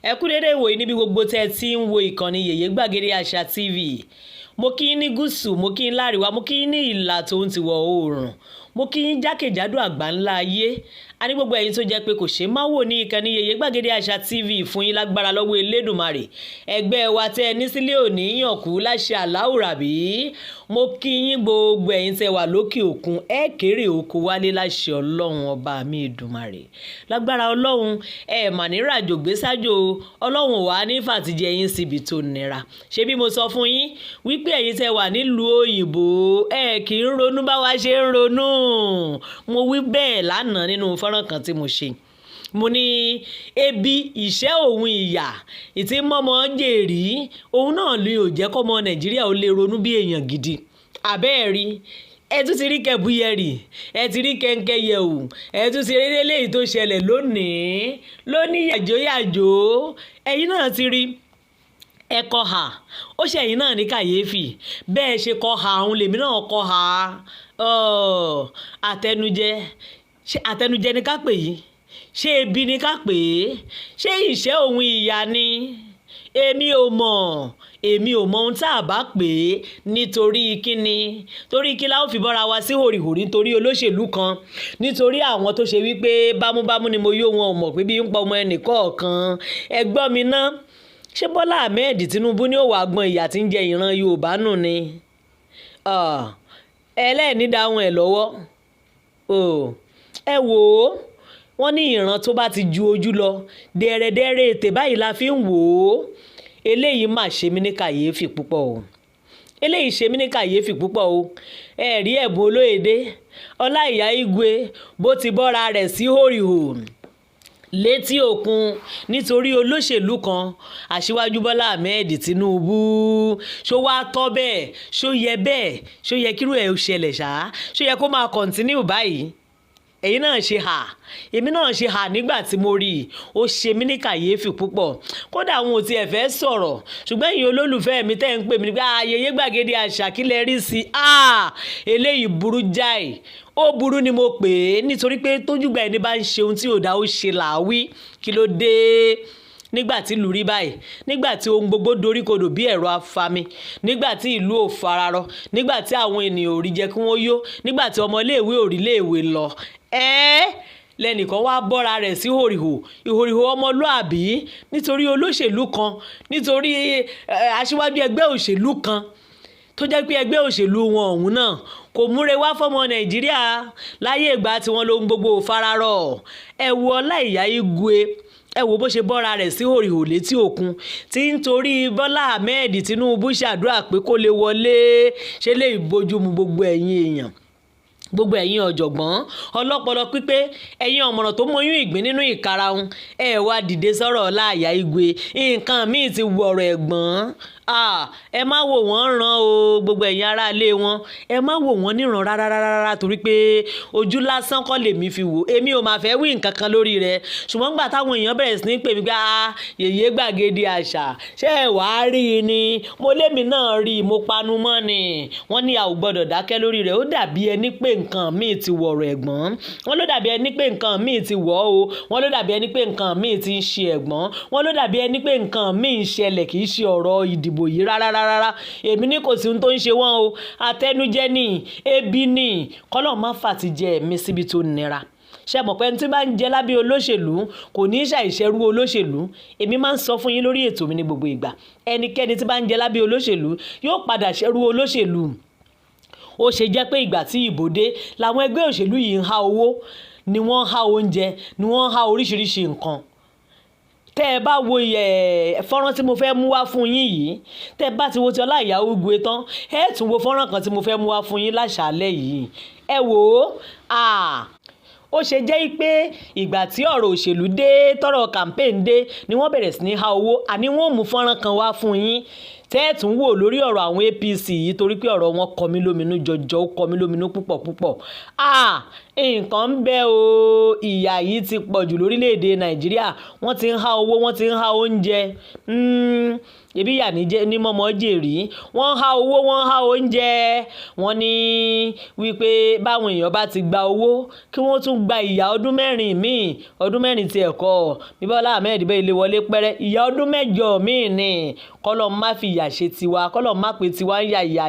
ẹ kú dédé ìwòyí níbi gbogbo tẹ́ ti ń wo ìkànnì yeyegbagedeasatv. Mo kí yín ní gúúsù, mo kí yín láríwá, mo kí yín ní ìlà tó ń tiwọ̀ oòrùn, mo kí yín jákèjádò àgbáńlá ayé. A ní gbogbo ẹ̀yin tó jẹ́ pé kò ṣe má wò ní ìkànnì yeyegbagedeasatv fún yín lágbára lọ́wọ́ Elédùmarè. Ẹgbẹ́ wa tẹ́ ẹ ní sílé òní yànkú láṣẹ Aláwùrábí. Mo kí yín gbogbo ẹ̀yin tẹ́ wà lókè òkun, ẹ kéré oko wálé láṣẹ Ọlọ́run ọba mi Èdùmàrè. Lágbára Ọlọ́run ẹ mà ní ràjò gbé sájò, Ọlọ́run wà ní fàtìjẹ yín síbi tó nira. Ṣé bí mo sọ fún yín wípé ẹ̀yin tẹ́ wà nílùú òyìnbó ẹ kì í ronú bá wa ṣe ń ronú. Mo wí bẹ́ẹ̀ lánàá nínú fọ́nrán kan tí mo ṣe. Mo ní ebi ìṣẹ́ òun ìyà ìtí mọ́mọ́ jèrè òun náà lè ò jẹ́ kọ́mọ Nàìjíríà ó lè ronú bí èèyàn gidi. Àbẹ́ẹ̀rí ẹ tún ti rí kẹbúyẹrì, ẹ ti rí kẹńkẹyẹwò, ẹ tún ti rí eléyìí tó ṣẹlẹ̀ lónìí yàjóyàjó. Ẹ̀yin náà ti rí ẹ kọ́ ha, ó ṣe ẹ̀yin náà ní kàyéfì bẹ́ẹ̀ ṣe kọ́ ha òun lèmi náà kọ́ ha. Àtẹnujẹ ni ká pè yìí, ṣé ebi ni ká pè é, ṣé ìṣẹ́ òun ìyà ni? Èmi ò mọ ohun tá a bá pè é nítorí kíni, torí kí la ó fi bọ́ra wa sí hòrìhòrì nítorí olóṣèlú kan, nítorí àwọn tó ṣe wípé bámúbámú ni mo yó wọn ò mọ̀ pé bí ń pa ọmọ ẹnì kọ̀ọ̀kan. Ẹ gbọ́ mi ná, ṣé Bọ́lá Ahmed Tinubu ní ó wá gbọ́n ìyà tí ń jẹ ìran Yorùbá nù ni? Ẹlẹ́ẹ̀ní dáhùn ẹ̀ lọ́wọ́. Ẹ wò ó, wọ́n ní ìran tó bá ti ju ojú lọ dẹ̀rẹ̀dẹ̀rẹ̀ ètè báyìí la fi ń wò ó. Eléyìí mà ṣe mí ní kàyéfì púpọ̀ o. Eléyìí ṣe mí ní kàyéfì púpọ̀ o. Ẹ rí Ẹ̀bùn Olóyèdé Olaiya Igwe bó ti bọ́ra rẹ̀ sí hòrìhò létí òkun nítorí olóṣèlú kan, Aṣíwájú Bọ́lá Ahmed Tinubu. Ṣó wá tọ́ bẹ́ẹ̀? Ṣó yẹ bẹ́ẹ̀? Ṣó yẹ kírú ẹ̀ ṣẹlẹ̀ ṣá? Ṣó yẹ kó máa kọ̀ntínú báyìí? Ẹ̀yin náà ṣe hà, èmi náà ṣe hà nígbà tí mo rí i. Ó ṣe mí ní kàyéfì púpọ̀. Kódà àwọn ò tiẹ̀ fẹ́ sọ̀rọ̀, ṣùgbọ́n ẹ̀yin olólùfẹ́ mi tẹ́ ń pè mí ní pé Yèyé Gbàgede Àṣà kí lẹ rí sí i. Eléyìí burú jáì. Ó burú ni mo pè é nítorí pé tójúgbà ẹni bá ń ṣe ohun tí ò dá ó ṣe làwí. Kí ló dé? Nígbà tí ìlú rí báyìí, nígbà tí ohun gbogbo doríkodò bí ẹ̀rọ afami, nígbà tí ìlú ò fararọ, nígbà tí àwọn ènìyàn ò rí jẹ kí wọ́n yó, nígbà tí ọmọléèwé ò rí léèwé lọ, lẹ́nìkan wá bọ́ra rẹ̀ sí ìhòrìhò ọmọlúàbí nítorí olóṣèlú kan, nítorí aṣíwájú ẹgbẹ́ òṣèlú kan tó jẹ́ pé ẹgbẹ́ òṣèlú wọn ọ̀hún náà kò múre wá fọ́mọ Nàìjíríà láyé ìgbà tí wọ́n lóhun gbogbo fararọ̀. Ẹ wo Olaiya Igwe, ẹ wo bó ṣe bọ́ra rẹ̀ sí hòrìhò létí òkun tí ń torí Bọ́lá Ahmed Tinubu ṣàdúrà pé kó lè wọlé. Ṣe lè bójúmu gbogbo ẹ̀yin èèyàn, gbogbo ẹ̀yin ọ̀jọ̀gbọ́n ọlọ́pọlọ pípé, ẹ̀yin ọ̀mọ̀ràn tó mọyún ìgbín nínú ìkarahun, ẹ wá dìde sọ̀rọ̀ Olaiya Igwe. Nǹkan míì ti wọ̀rọ̀ ẹ̀gbọ́n. Ẹ má wò wọ́n ràn o, gbogbo ẹ̀yin aráalé wọn, ẹ má wò wọ́n níran rárá torí pé ojú lásán kọ́ lèmi fi wò. Èmi ò máa fẹ́ wí nǹkan kan lórí rẹ̀, ṣùgbọ́n gbà táwọn èèyàn bẹ̀rẹ̀ sí ní pè mí gbá Yèyé Gbàgede Àṣà ṣé ẹ wàá rí i ni? Mo lémi náà rí i, mo panu mọ́ ni. Wọ́n ní a ò gbọ́dọ̀ dákẹ́ lórí rẹ̀. Ó dàbí ẹni pé nǹkan míì ti wọ̀rọ̀ ẹ̀gbọ́n. Wọ́n ló dàbí ẹni pé nǹkan míì ti wọ̀ o. Wọ́n ló dàbí ẹni pé nǹkan míì ti ń ṣe ẹ̀gbọ́n. Wọ́n ló dàbí ẹni pé nǹkan míì ń ṣẹlẹ̀, kì í ṣe ọ̀rọ̀ ìdìbò yìí rárá. Èmi ní kò sí ohun tó ń ṣe wọ́n o. Àtẹnujẹ ni, ebi ni, kọ́lọ́ má fàtìjẹ mi síbi tó nira. Ṣé mọ̀ pé ẹni tí bá ń jẹ lábẹ́ olóṣèlú kò ní ṣàìṣẹ́rú olóṣèlú? Èmi máa ń sọ fún yín lórí ètò mi ní gbogbo ìgbà. Ẹnikẹ́ni tí bá ń jẹ lábẹ́ olóṣèlú yóò padà ṣẹ́rú olóṣèlú. Ó ṣe jẹ́ pé ìgbà tí ìbò dé làwọn ẹgbẹ́ òṣèlú yìí ń há owó, ni wọ́n ń há oúnjẹ, ni wọ́n ń há oríṣiríṣi nǹkan. Tẹ́ ẹ bá wo fọ́nrán tí mo fẹ́ mú wá fún yín yìí, tẹ́ ẹ bá ti wo ti Olaiya Igwe tán, ẹ tún wo fọ́nrán kan tí mo fẹ́ mú wá fún yín láṣàálẹ̀ yìí. Ẹ wò ó. Ó ṣe jẹ́ pé ìgbà tí ọ̀rọ̀ òṣèlú dé, tọ́rọ̀ campaign dé, ni wọ́n bẹ̀rẹ̀ sí ní há owó. Àní wọ́n mú fọ́nrán kan wá fún yín tẹ́ẹ̀tún wò lórí ọ̀rọ̀ àwọn APC yìí torí pé ọ̀rọ̀ wọn kọ mí lóminú jọjọ ó kọ mí lóminú púpọ̀ nǹkan ń bẹ o ìyà yìí ti pọ̀ jù lórílẹ̀‐èdè Nàìjíríà wọ́n ti ń há owó wọ́n ti ń há oúnjẹ ebi yà ní mọ́mọ́ jèrè wọ́n ń há owó wọ́n ń há oúnjẹ wọ́n ní wípé báwọn èèyàn bá ti gba owó kí wọ́n tún gba ìyà ọdún mẹ́rin míì ọdún mẹ́rin ti ẹ̀kọ́ bí Bọ́lá Ahmed bẹ́ẹ̀ ilé wọlé pẹ́rẹ́ ìyà ọdún mẹ́jọ míì ni kọ́lọ́ má fi ìyà ṣe tiwa kọ́lọ́ má pe tiwa ń ya ìyà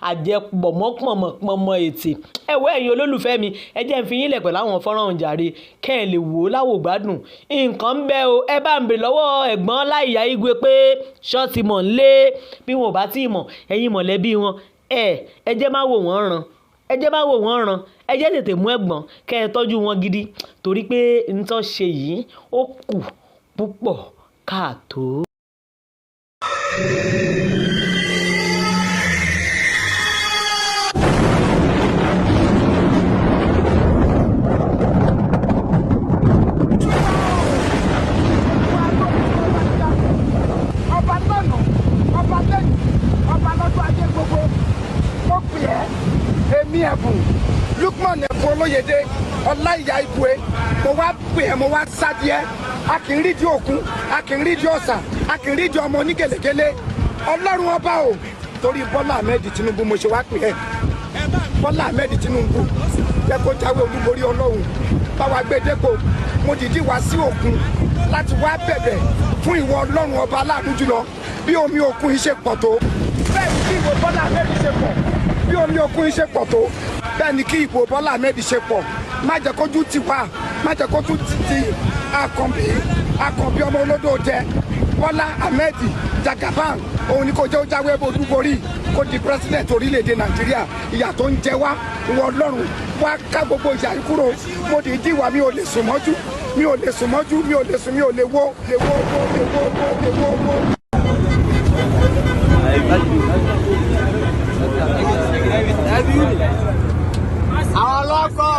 àjẹpọ̀ mọ́pọ̀mọ́ ètè ẹ̀wọ́ ẹ̀yin olólùfẹ́ mi ẹ jẹ́ n fi yín lẹ̀ pẹ̀lú àwọn fọ́nrán òǹjàre kẹ́ ẹ̀ lè wò ó láwò gbádùn nǹkan ń bẹ o ẹ bá ń bèrè lọ́wọ́ ẹ̀gbọ́n Ọláìyá Igwe pé ṣọ́ọ̀tì mọ̀ ń lé bí wọn ò bá tí ì mọ̀ ẹ̀yin mọ̀lẹ́bí wọn ẹ jẹ́ má wò wọ́n ràn ẹ jẹ́ tètè mú ẹ̀gbọ́n kẹ́ ẹ tọ́jú wọn gidi torí pé n tó ṣe yìí ó kù púpọ̀ káàtó. Lukman Ẹ̀fọ́ Olóyèdè Ọláìyá Igwe mo wá pè ẹ́ mo wá sádìẹ́ a kì í rí di òkun a kì í rí di ọ̀sà a kì í rí di ọmọ onígèlègèlè Ọlọ́run ọba o torí Bọ́lá Ahmed Tinubu mo ṣe wá pè ẹ́ Bọ́lá Ahmed Tinubu jẹ́ kó jáwé olúborí Ọlọ́run báwa gbé dépò mo dìídì wá sí òkun láti wá bẹ̀bẹ̀ fún ìwọ Ọlọ́run ọba aláàánú jùlọ bí omi òkun yìí ṣe pọ̀ tó bẹ́ẹ̀ ni kí ìwọ Bọ́lá Ahmed ṣe pọ̀ bí omi òkun yìí ṣe pọ̀ tó bẹ́ẹ̀ ni kí ìbò Bọ́lá Ahmed ṣe pọ̀ má jẹ́ kójú ti wá má jẹ́ kójú ti àkànbí ọmọ olódò jẹ Bọ́lá Ahmed Jagaban òun ni kò jẹ́ ó jáwé olúborí kó di president orílẹ̀-èdè Nàìjíríà ìyà tó ń jẹ wá ìwọ Ọlọ́run wá ká gbogbo ìyà yìí kúrò mo dìídì wá mi ò lè sùn mọ́jú mi ò lè sùn mọ́jú mi ò lè sùn mi ò lè wó. Àwọn ọlọ́kọ̀.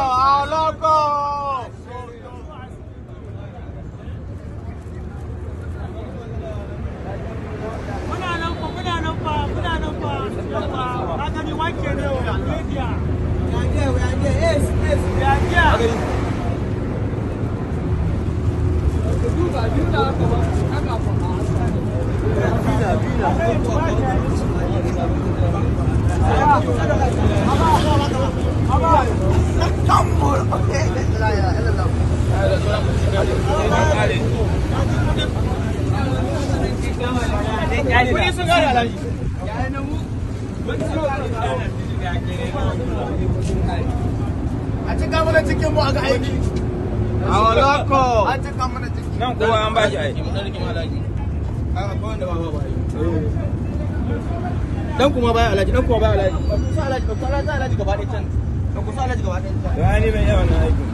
A cika mana cikin mu a ga aiki. A walako. A cika mana cikin. Nan kowa an ba shi aiki. Dan kuma baya alaji, dan kuma baya alaji. Kusa alaji gaba ɗaya can. Kusa alaji gaba ɗaya can. Ya ni ban yawan na aiki.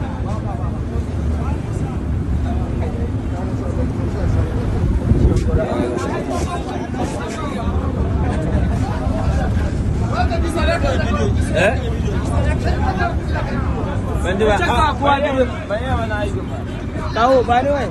Ban ji ba. Ban yawan na aiki ba. Kawo ba ni wai.